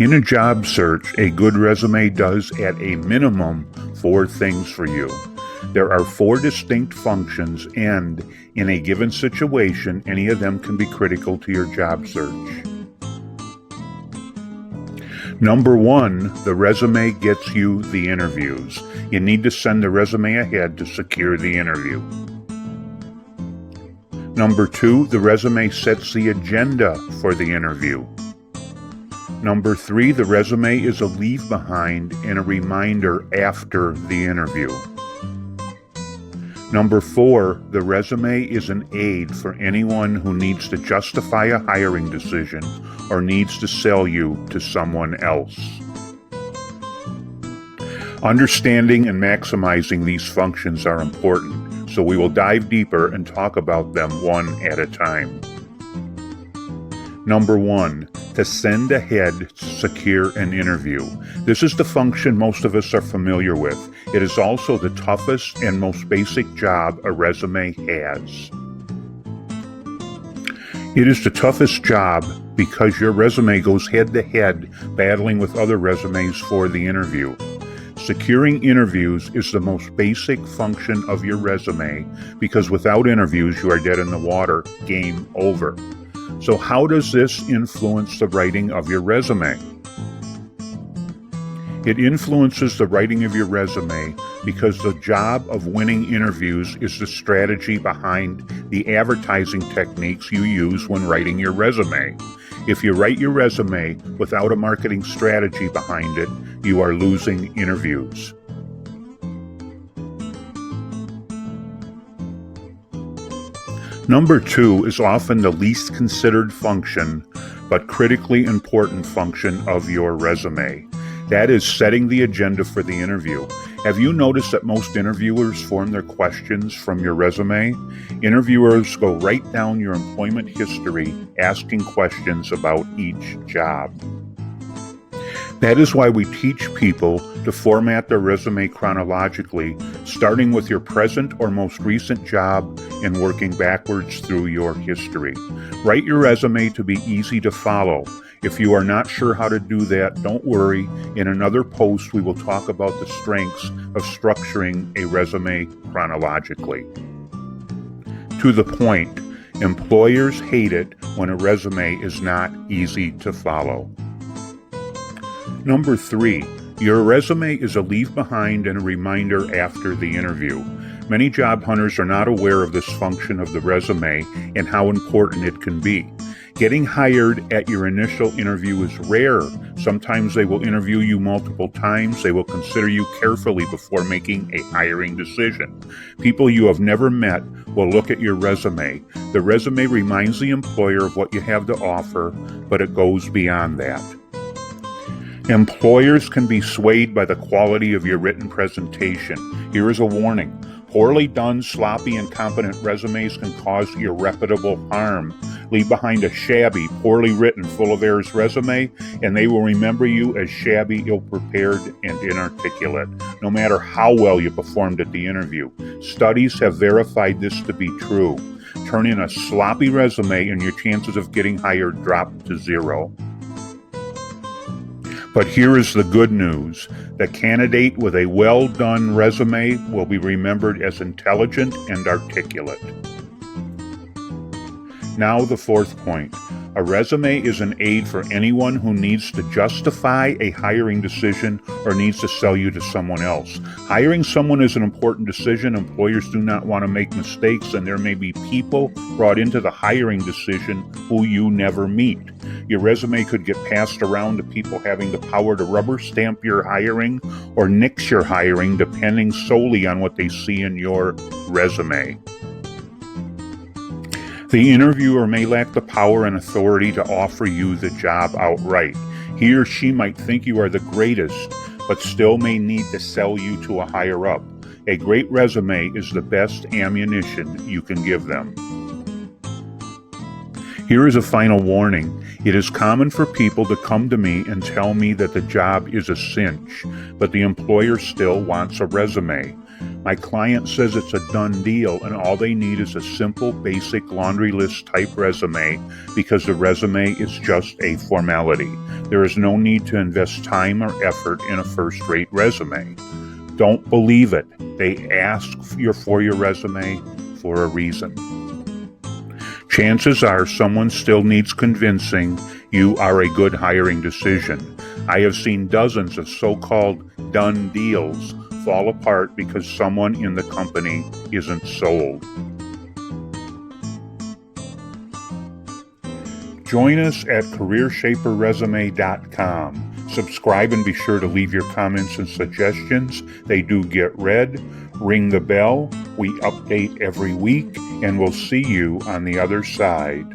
In a job search, a good resume does at a minimum 4 things for you. There are 4 distinct functions, and in a given situation, any of them can be critical to your job search. Number 1, the resume gets you the interviews. You need to send the resume ahead to secure the interview. Number 2, the resume sets the agenda for the interview. Number 3, the resume is a leave behind and a reminder after the interview. Number 4, the resume is an aid for anyone who needs to justify a hiring decision or needs to sell you to someone else. Understanding and maximizing these functions are important, so we will dive deeper and talk about them one at a time. Number 1, to send ahead to secure an interview. This is the function most of us are familiar with. It is also the toughest and most basic job a resume has. It is the toughest job because your resume goes head to head battling with other resumes for the interview. Securing interviews is the most basic function of your resume because without interviews you are dead in the water, game over. So how does this influence the writing of your resume? It influences the writing of your resume because the job of winning interviews is the strategy behind the advertising techniques you use when writing your resume. If you write your resume without a marketing strategy behind it, you are losing interviews. Number 2 is often the least considered function, but critically important function of your resume. That is setting the agenda for the interview. Have you noticed that most interviewers form their questions from your resume? Interviewers go right down your employment history, asking questions about each job. That is why we teach people to format their resume chronologically, starting with your present or most recent job and working backwards through your history. Write your resume to be easy to follow. If you are not sure how to do that, don't worry. In another post, we will talk about the strengths of structuring a resume chronologically. To the point, employers hate it when a resume is not easy to follow. Number 3, your resume is a leave behind and a reminder after the interview. Many job hunters are not aware of this function of the resume and how important it can be. Getting hired at your initial interview is rare. Sometimes they will interview you multiple times. They will consider you carefully before making a hiring decision. People you have never met will look at your resume. The resume reminds the employer of what you have to offer, but it goes beyond that. Employers can be swayed by the quality of your written presentation. Here is a warning. Poorly done, sloppy, incompetent resumes can cause irreparable harm. Leave behind a shabby, poorly written, full of errors resume, and they will remember you as shabby, ill-prepared, and inarticulate, no matter how well you performed at the interview. Studies have verified this to be true. Turn in a sloppy resume and your chances of getting hired drop to 0. But here is the good news. The candidate with a well-done resume will be remembered as intelligent and articulate. Now the 4th point. A resume is an aid for anyone who needs to justify a hiring decision or needs to sell you to someone else. Hiring someone is an important decision. Employers do not want to make mistakes, and there may be people brought into the hiring decision who you never meet. Your resume could get passed around to people having the power to rubber stamp your hiring or nix your hiring, depending solely on what they see in your resume. The interviewer may lack the power and authority to offer you the job outright. He or she might think you are the greatest, but still may need to sell you to a higher up. A great resume is the best ammunition you can give them. Here is a final warning. It is common for people to come to me and tell me that the job is a cinch, but the employer still wants a resume. My client says it's a done deal and all they need is a simple, basic laundry list type resume because the resume is just a formality. There is no need to invest time or effort in a first-rate resume. Don't believe it. They ask for your resume for a reason. Chances are someone still needs convincing you are a good hiring decision. I have seen dozens of so-called done deals fall apart because someone in the company isn't sold. Join us at CareerShaperResume.com. Subscribe and be sure to leave your comments and suggestions. They do get read. Ring the bell. We update every week, and we'll see you on the other side.